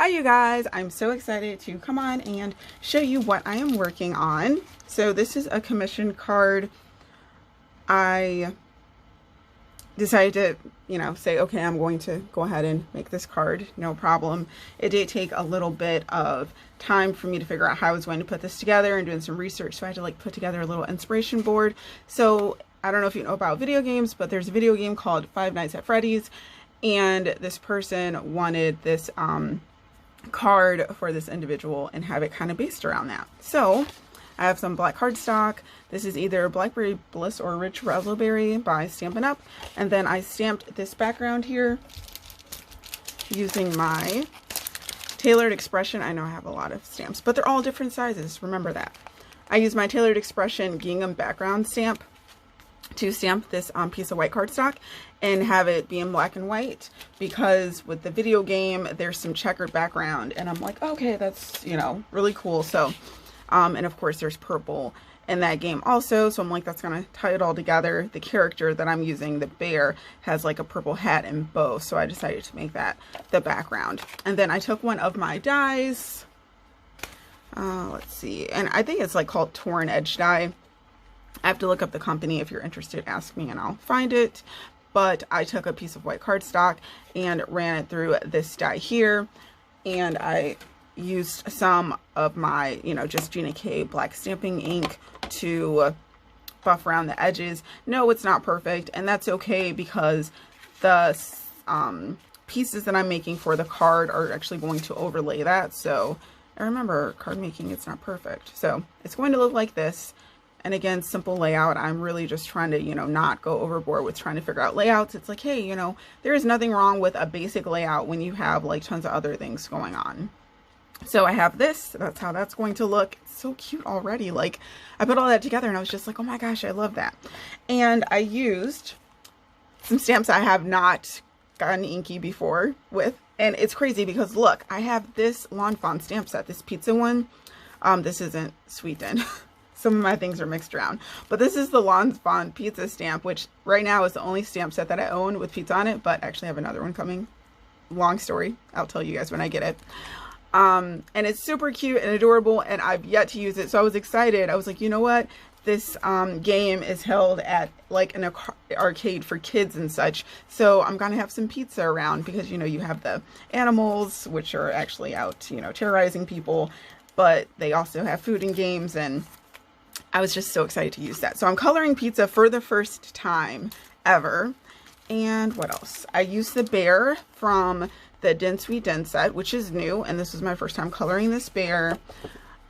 Hi you guys, I'm so excited to come on and show you what I am working on. So this is a commission card. I decided to, say, okay, I'm going to go ahead and make this card, no problem. It did take a little bit of time for me to figure out how I was going to put this together and doing some research, so I had to put together a little inspiration board. So I don't know if you know about video games, but there's a video game called Five Nights at Freddy's, and this person wanted this card for this individual and have it kind of based around that. So I have some black cardstock. This is either Blackberry Bliss or Rich Raspberry by Stampin' Up. And then I stamped this background here using my Tailored Expression. I know I have a lot of stamps, but they're all different sizes. Remember that. I use my Tailored Expression gingham background stamp to stamp this piece of white cardstock and have it be in black and white, because with the video game there's some checkered background and I'm like, okay, that's really cool. So and of course there's purple in that game also, so I'm like, that's gonna tie it all together. The character that I'm using, the bear, has like a purple hat and bow, so I decided to make that the background. And then I took one of my dies, let's see, and I think it's called Torn Edge die. I have to look up the company. If you're interested, ask me and I'll find it. But I took a piece of white cardstock and ran it through this die here, and I used some of my, just Gina K black stamping ink to buff around the edges. No, it's not perfect, and that's okay, because the pieces that I'm making for the card are actually going to overlay that. So, and remember, card making, it's not perfect. So it's going to look like this. And again, simple layout. I'm really just trying to, not go overboard with trying to figure out layouts. It's like, hey, there is nothing wrong with a basic layout when you have tons of other things going on. So I have this. That's how that's going to look. It's so cute already. I put all that together and I was just like, oh my gosh, I love that. And I used some stamps I have not gotten inky before with. And it's crazy because look, I have this Lawn Fawn stamp set, this pizza one. This isn't sweetened. Some of my things are mixed around, but this is the Lawn Fawn pizza stamp, which right now is the only stamp set that I own with pizza on it, but I actually have another one coming. Long story. I'll tell you guys when I get it. And it's super cute and adorable, and I've yet to use it. So I was excited. I was like, you know what? This game is held at an arcade for kids and such. So I'm going to have some pizza around, because, you have the animals, which are actually out, terrorizing people, but they also have food and games, and I was just so excited to use that. So I'm coloring pizza for the first time ever. And what else? I used the bear from the Den Sweet Den set, which is new. And this was my first time coloring this bear.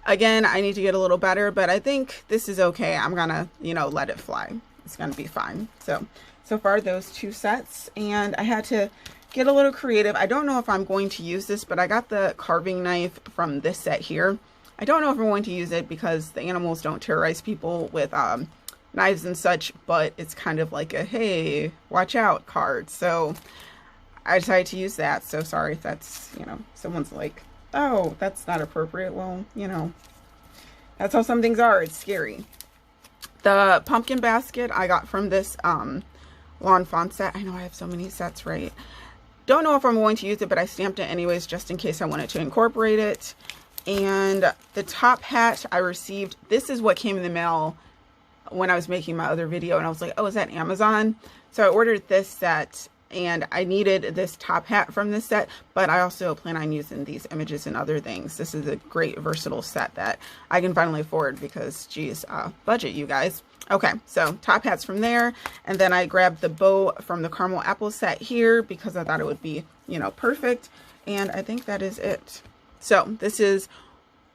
Again, I need to get a little better, but I think this is okay. I'm gonna, let it fly. It's gonna be fine. So far those two sets. And I had to get a little creative. I don't know if I'm going to use this, but I got the carving knife from this set here. I don't know if I'm going to use it because the animals don't terrorize people with knives and such, but it's kind of like a, hey, watch out card. So I decided to use that. So sorry if that's, someone's like, oh, that's not appropriate. Well, that's how some things are. It's scary. The pumpkin basket I got from this Lawn Fawn set. I know I have so many sets, right? Don't know if I'm going to use it, but I stamped it anyways, just in case I wanted to incorporate it. And the top hat I received, this is what came in the mail when I was making my other video, and I was like, oh, is that Amazon? So I ordered this set, and I needed this top hat from this set, but I also plan on using these images and other things. This is a great versatile set that I can finally afford because, geez, budget, you guys. Okay, so top hats from there, and then I grabbed the bow from the caramel apple set here because I thought it would be, perfect, and I think that is it. So this is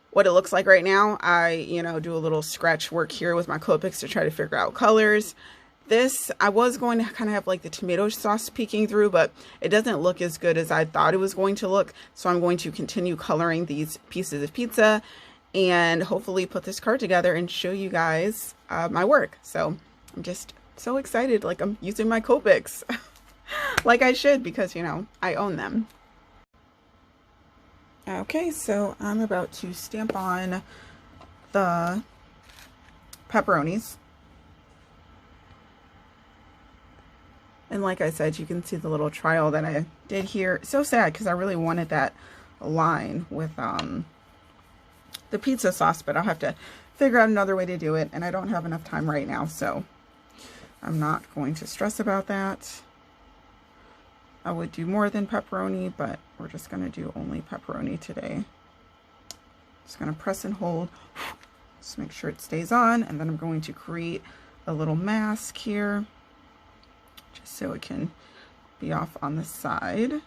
what it looks like right now. I, do a little scratch work here with my Copics to try to figure out colors. This, I was going to kind of have the tomato sauce peeking through, but it doesn't look as good as I thought it was going to look. So I'm going to continue coloring these pieces of pizza and hopefully put this card together and show you guys my work. So I'm just so excited. I'm using my Copics like I should, because, I own them. Okay, so I'm about to stamp on the pepperonis. And like I said, you can see the little trial that I did here. So sad, because I really wanted that line with the pizza sauce, but I'll have to figure out another way to do it, and I don't have enough time right now, so I'm not going to stress about that. I would do more than pepperoni, but we're just going to do only pepperoni today. Just going to press and hold, just make sure it stays on, and then I'm going to create a little mask here, just so it can be off on the side.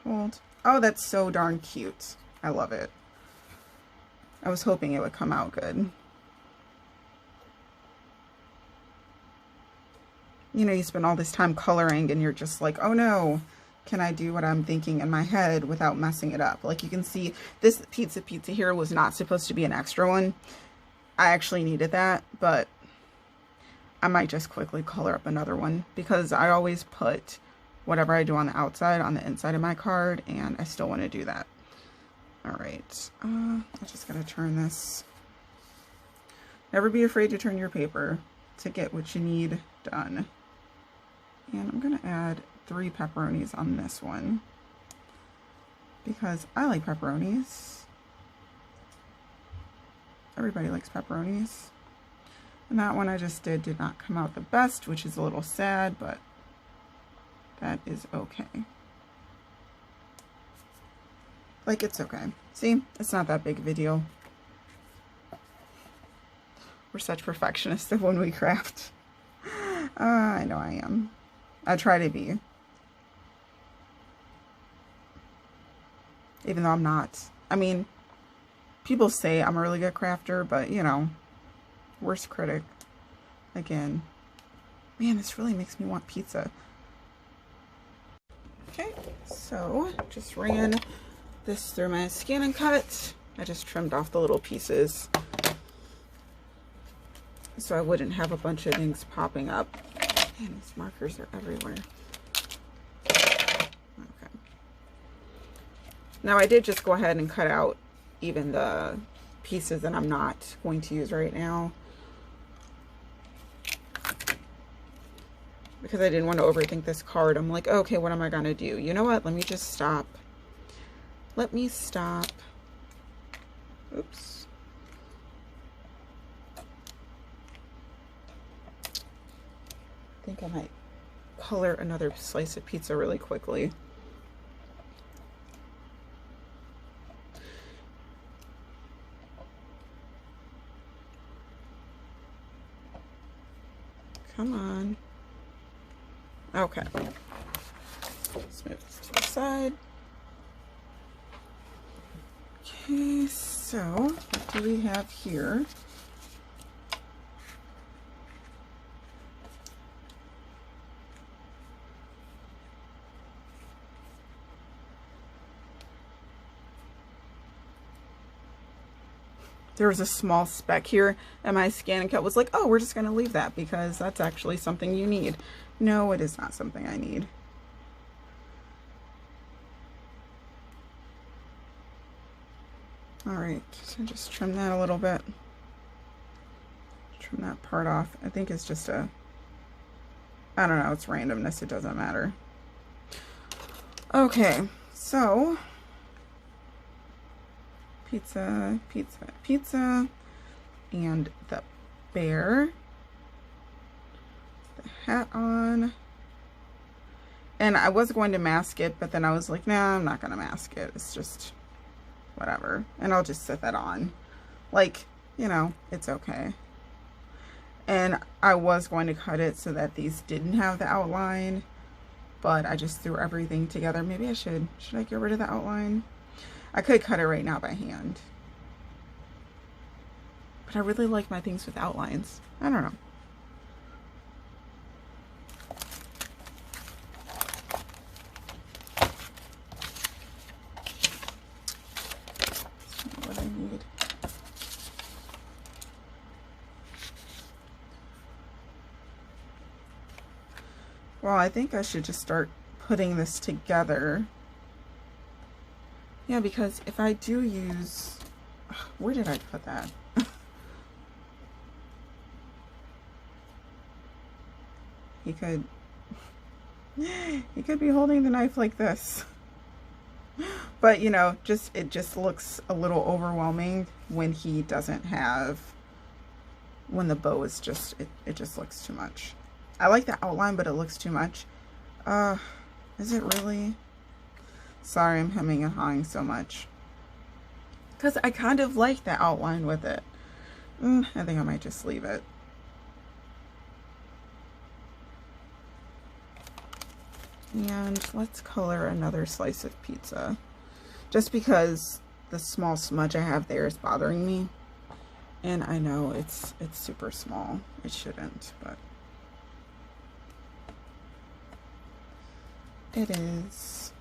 Hold. Oh, that's so darn cute. I love it. I was hoping it would come out good. You know, you spend all this time coloring and you're just like, oh no, can I do what I'm thinking in my head without messing it up? Like you can see, this pizza here was not supposed to be an extra one. I actually needed that, but I might just quickly color up another one because I always put whatever I do on the outside on the inside of my card, and I still want to do that. All right, I'm just gonna turn this. Never be afraid to turn your paper to get what you need done. And I'm gonna add 3 pepperonis on this one because I like pepperonis. Everybody likes pepperonis. And that one I just did not come out the best, which is a little sad, but that is okay. Like, it's okay. See, it's not that big of a deal. We're such perfectionists when we craft. I know I am. I try to be. Even though I'm not. I mean, people say I'm a really good crafter, but you know, worst critic. Again. Man, this really makes me want pizza. Okay, so just ran this through my scan and cut. I just trimmed off the little pieces so I wouldn't have a bunch of things popping up. Man, these markers are everywhere. Okay. Now I did just go ahead and cut out even the pieces that I'm not going to use right now, because I didn't want to overthink this card. I'm like, okay, what am I gonna do? You know what? Let me just stop. Let me stop. Oops. I think I might color another slice of pizza really quickly. Come on. Okay. Let's move this to the side. Okay, so what do we have here? There was a small speck here, and my scan and cut was like, oh, we're just going to leave that because that's actually something you need. No, it is not something I need. All right, so just trim that a little bit. Trim that part off. I think it's just a, I don't know, it's randomness, it doesn't matter. Okay, so pizza, pizza, pizza, and the bear, the hat on. And I was going to mask it, but then I was like, nah, I'm not gonna mask it. It's just whatever. And I'll just set that on. Like, you know, it's okay. And I was going to cut it so that these didn't have the outline, but I just threw everything together. Maybe I should I get rid of the outline? I could cut it right now by hand, but I really like my things with outlines. I don't know. That's not what I need. Well, I think I should just start putting this together. Yeah, because if I do use, where did I put that? You could He could be holding the knife like this. But, you know, it just looks a little overwhelming when he doesn't have, when the bow is just, it just looks too much. I like the outline, but it looks too much. Is it really? Sorry, I'm hemming and hawing so much. Because I kind of like the outline with it. I think I might just leave it. And let's color another slice of pizza. Just because the small smudge I have there is bothering me. And I know it's super small. It shouldn't, but it is.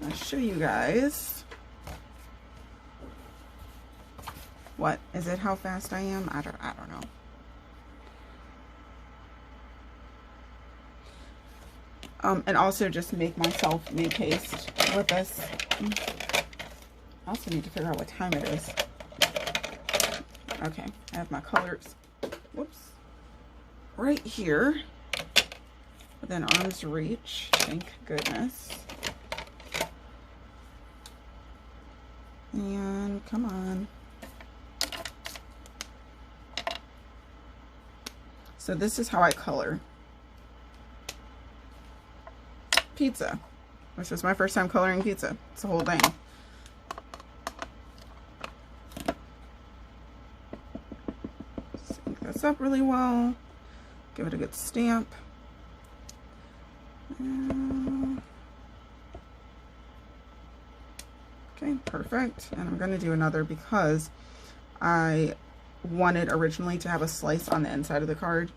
I'll show you guys. What is it? How fast I am? I don't know. And also just make myself new paste with this. I also need to figure out what time it is. Okay, I have my colors. Whoops. Right here, within arm's reach. Thank goodness. And come on. So this is how I color pizza. This was my first time coloring pizza. It's the whole thing. Sync this up really well. Give it a good stamp. Okay, perfect. And I'm going to do another because I wanted originally to have a slice on the inside of the card.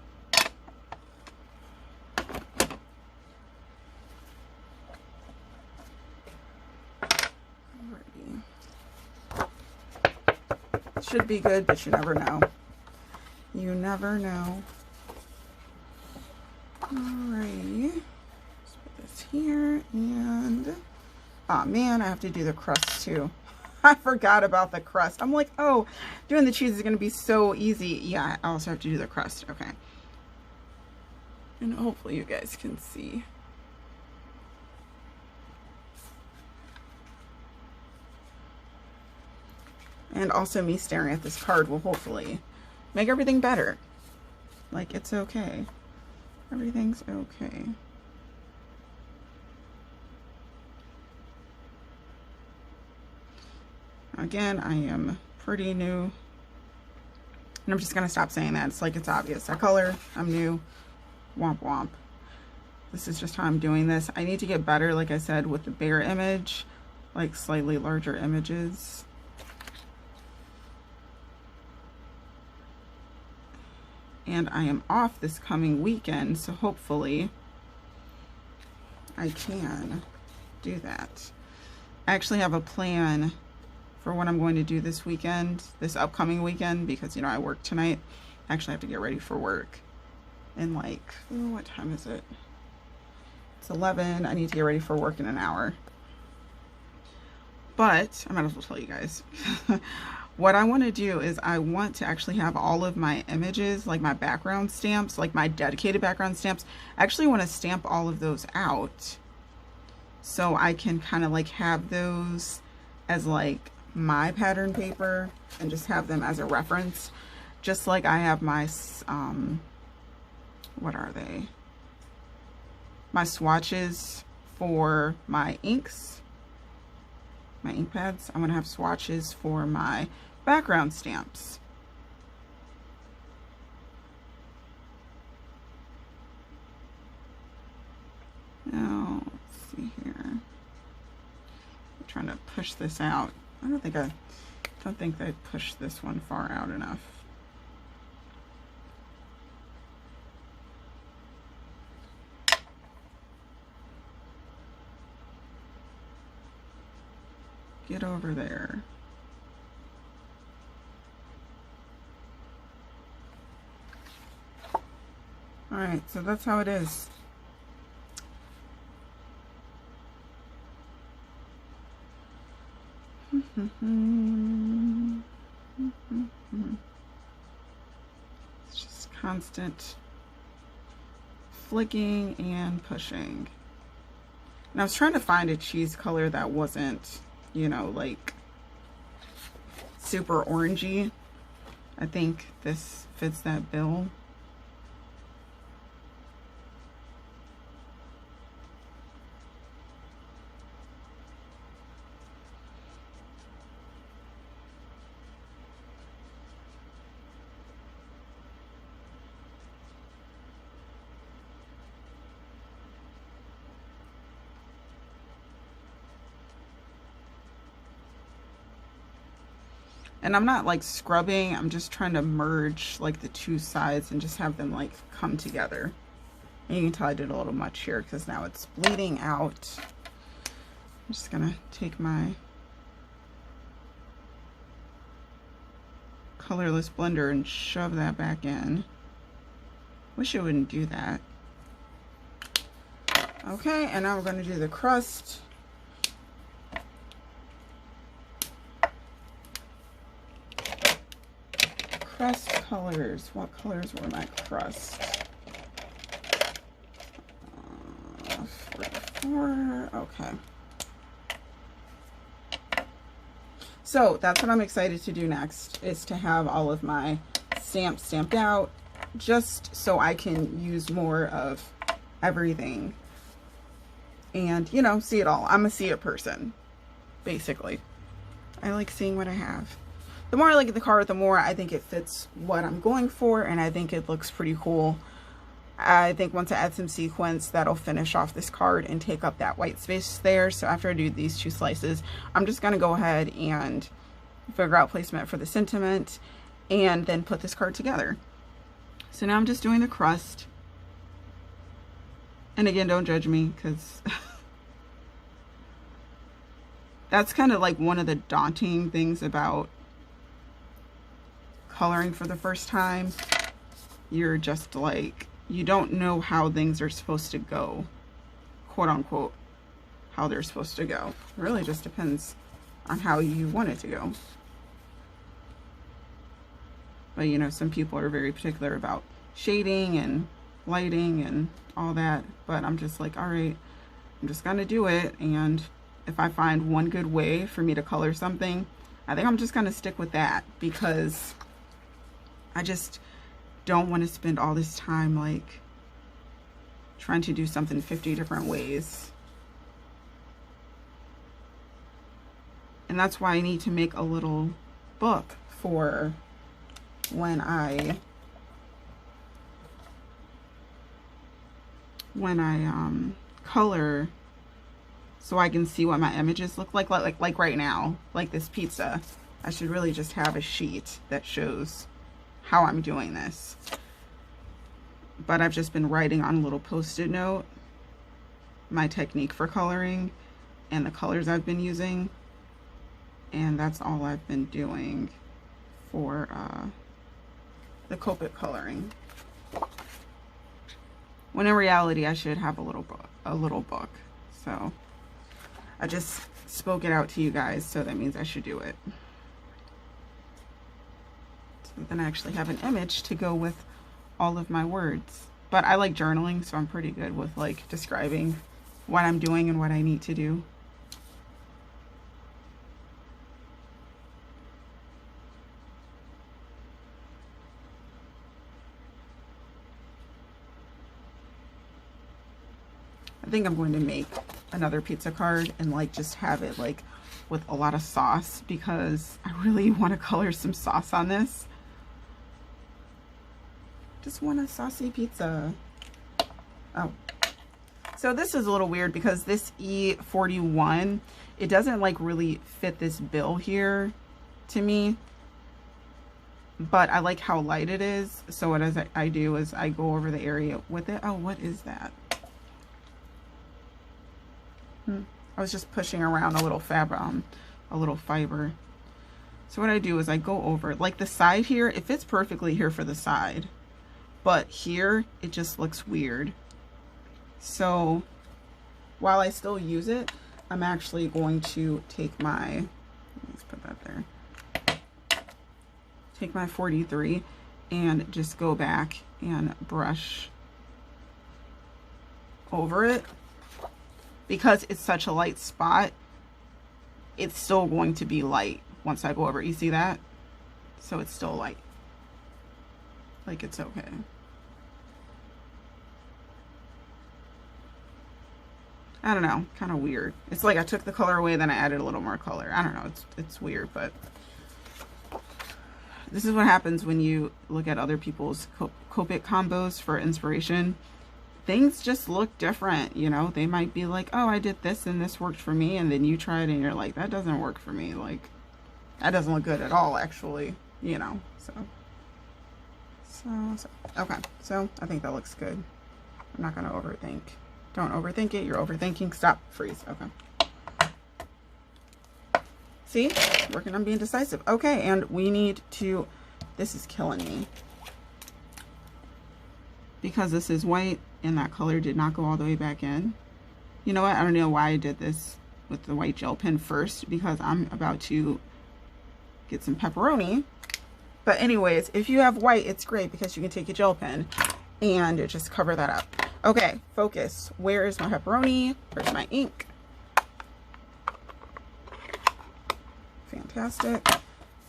Alrighty. Should be good, but you never know. You never know. Alrighty. Let's put this here and... oh man, I have to do the crust too. I forgot about the crust. I'm like, oh, doing the cheese is going to be so easy. Yeah, I also have to do the crust. Okay. And hopefully you guys can see. And also me staring at this card will hopefully make everything better. Like, it's okay. Everything's okay. Again, I am pretty new. And I'm just going to stop saying that. It's like, it's obvious. I color. I'm new. Womp womp. This is just how I'm doing this. I need to get better, like I said, with the bare image. Like, slightly larger images. And I am off this coming weekend, so hopefully I can do that. I actually have a plan for what I'm going to do this weekend, this upcoming weekend, because, you know, I work tonight. I actually have to get ready for work in like, oh, what time is it? It's 11. I need to get ready for work in an hour. But I might as well tell you guys. What I want to do is I want to actually have all of my images, like my background stamps, like my dedicated background stamps. I actually want to stamp all of those out so I can kind of like have those as like my pattern paper and just have them as a reference, just like I have my what are they, my swatches for my inks, my ink pads. I'm gonna have swatches for my background stamps. Now let's see here, I'm trying to push this out. I don't think they pushed this one far out enough. Get over there. All right, so that's how it is. It's just constant flicking and pushing. And I was trying to find a cheese color that wasn't, you know, like super orangey. I think this fits that bill. And I'm not like scrubbing, I'm just trying to merge like the two sides and just have them like come together. And you can tell I did a little much here because now it's bleeding out. I'm just gonna take my colorless blender and shove that back in. Wish it wouldn't do that. Okay, and now we're gonna do the crust. Crust colors. What colors were my crust? 44. Okay. So that's what I'm excited to do next, is to have all of my stamps stamped out, just so I can use more of everything and, you know, see it all. I'm a see it person, basically. I like seeing what I have. The more I look at the card, the more I think it fits what I'm going for, and I think it looks pretty cool. I think once I add some sequins, that'll finish off this card and take up that white space there. So after I do these two slices, I'm just going to go ahead and figure out placement for the sentiment and then put this card together. So now I'm just doing the crust. And again, don't judge me, because that's kind of like one of the daunting things about coloring for the first time. You're just like, you don't know how things are supposed to go, quote unquote, how they're supposed to go. It really just depends on how you want it to go. But you know, some people are very particular about shading and lighting and all that, but I'm just like, all right, I'm just gonna do it. And if I find one good way for me to color something, I think I'm just gonna stick with that, because I just don't want to spend all this time like trying to do something 50 different ways. And that's why I need to make a little book for when I color, so I can see what my images look like right now, like this pizza. I should really just have a sheet that shows how I'm doing this. But I've just been writing on a little post-it note my technique for coloring and the colors I've been using, and that's all I've been doing for the Copic coloring. When in reality I should have a little book. So I just spoke it out to you guys, so that means I should do it. Then I actually have an image to go with all of my words. But I like journaling, so I'm pretty good with like describing what I'm doing and what I need to do. I think I'm going to make another pizza card and like just have it like with a lot of sauce, because I really want to color some sauce on this. Just want a saucy pizza. Oh, so this is a little weird because this E41, it doesn't like really fit this bill here to me, but I like how light it is. So what I do is I go over the area with it. Oh, what is that? I was just pushing around a little fiber. So what I do is I go over like the side here. It fits perfectly here for the side, but here it just looks weird. So while I still use it, I'm actually going to take my Let's put that there. Take my 43 and just go back and brush over it. Because it's such a light spot, it's still going to be light once I go over. You see that? So it's still light. Like, it's okay. I don't know, kind of weird. It's like I took the color away, then I added a little more color. I don't know, it's weird, but this is what happens when you look at other people's Copic combos for inspiration. Things just look different, you know? They might be like, oh, I did this and this worked for me, and then you try it and you're like, that doesn't work for me. Like, that doesn't look good at all, actually, you know? So okay, so I think that looks good. I'm not gonna overthink. Don't overthink it. You're overthinking. Stop. Freeze. Okay. See? Working on being decisive. Okay, and we need to... This is killing me. Because this is white and that color did not go all the way back in. You know what? I don't know why I did this with the white gel pen first, because I'm about to get some pepperoni. But anyways, if you have white, it's great because you can take a gel pen and just cover that up. Okay, focus. Where is my pepperoni? Where's my ink? Fantastic.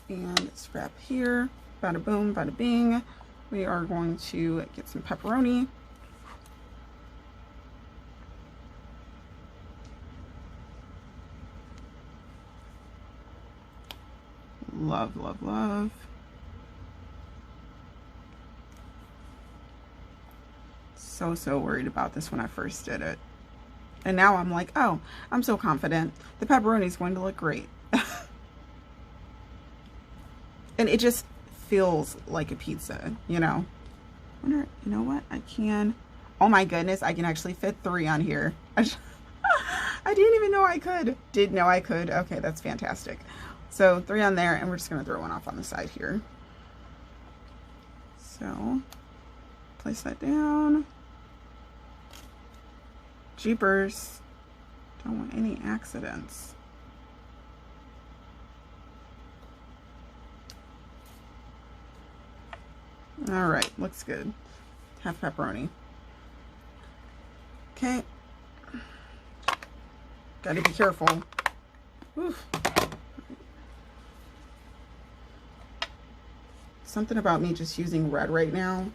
And scrap here. Bada boom, bada bing. We are going to get some pepperoni. Love, love, love. So worried about this when I first did it. And now I'm like, oh, I'm so confident. The pepperoni is going to look great. And it just feels like a pizza, you know? I wonder, you know what? I can, oh my goodness, I can actually fit 3 on here. I didn't even know I could. Did know I could. Okay, that's fantastic. So 3 on there, and we're just gonna throw one off on the side here. So, place that down. Jeepers. Don't want any accidents. All right, looks good. Half pepperoni. Okay. Gotta be careful. Oof. Something about me just using red right now.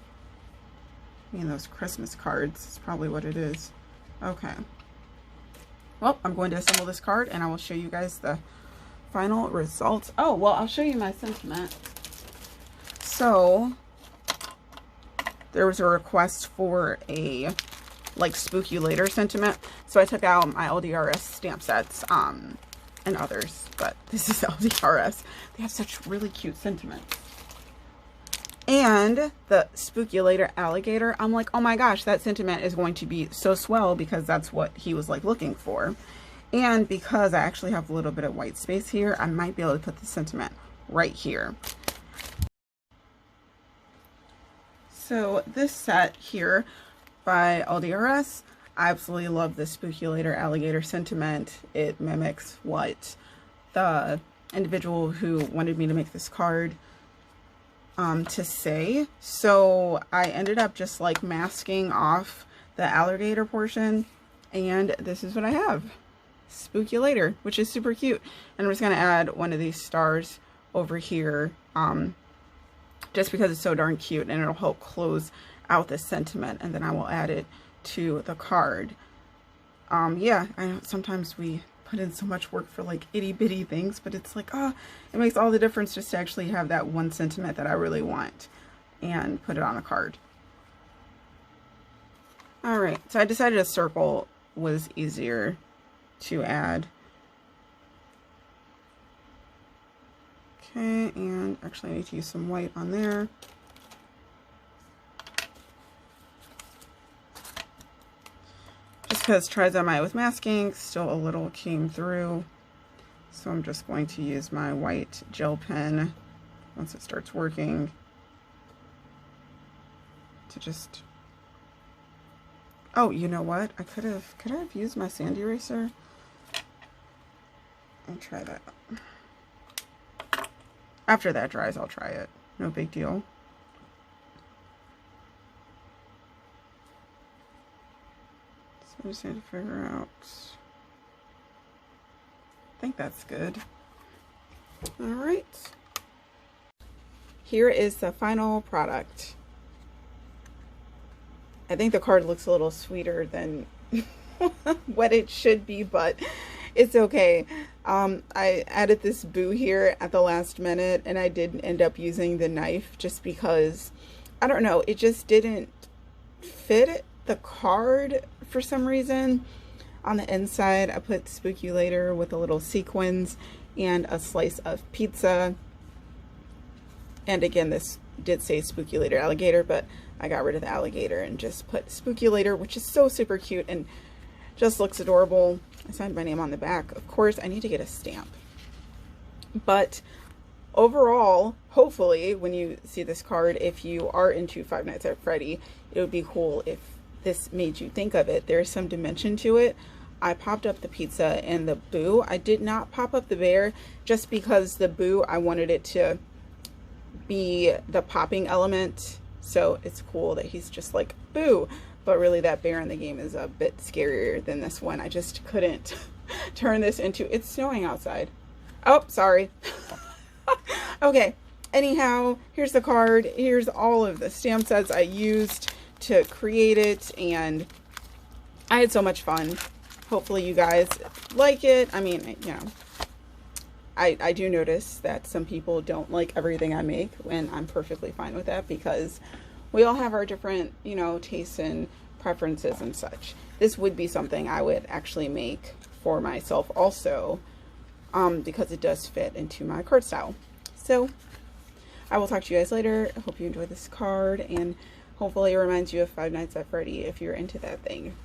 I mean, those Christmas cards is probably what it is. Okay. Well, I'm going to assemble this card and I will show you guys the final results. Oh, well, I'll show you my sentiment. So, there was a request for a, like, spooky later sentiment. So I took out my LDRS stamp sets and others. But this is LDRS. They have such really cute sentiments. And the spooky later alligator, I'm like, oh my gosh, that sentiment is going to be so swell because that's what he was like looking for. And because I actually have a little bit of white space here, I might be able to put the sentiment right here. So this set here by LDRS, I absolutely love this spooky later alligator sentiment. It mimics what the individual who wanted me to make this card to say. So I ended up just like masking off the alligator portion, and this is what I have. Spooky later, which is super cute. And I'm just gonna add one of these stars over here just because it's so darn cute, and it'll help close out this sentiment, and then I will add it to the card. Yeah, I know sometimes we put in so much work for like itty bitty things, but it's like, oh, it makes all the difference just to actually have that one sentiment that I really want and put it on a card. All right, so I decided a circle was easier to add. Okay, and actually I need to use some white on there. Just because tries on my with masking, still a little came through. So I'm just going to use my white gel pen once it starts working to just, oh, you know what? Could I have used my sand eraser? I'll try that. After that dries, I'll try it. No big deal. So I just need to figure out. I think that's good. All right. Here is the final product. I think the card looks a little sweeter than what it should be, but it's okay. I added this boo here at the last minute, and I did end up using the knife just because, I don't know, it just didn't fit the card for some reason. On the inside, I put Spook You Later with a little sequins and a slice of pizza. And again, this did say Spook You Later alligator, but I got rid of the alligator and just put Spook You Later, which is so super cute and just looks adorable. I signed my name on the back. Of course, I need to get a stamp. But overall, hopefully, when you see this card, if you are into Five Nights at Freddy, it would be cool if this made you think of it. There's some dimension to it. I popped up the pizza and the boo. I did not pop up the bear just because the boo, I wanted it to be the popping element. So it's cool that he's just like, boo. But really that bear in the game is a bit scarier than this one. I just couldn't turn this into, it's snowing outside. Oh, sorry. Okay, anyhow, here's the card. Here's all of the stamp sets I used to create it, and I had so much fun. Hopefully you guys like it. I mean, you know, I do notice that some people don't like everything I make, and I'm perfectly fine with that because we all have our different, you know, tastes and preferences and such. This would be something I would actually make for myself also, because it does fit into my card style. So I will talk to you guys later. I hope you enjoyed this card, and hopefully it reminds you of Five Nights at Freddy if you're into that thing.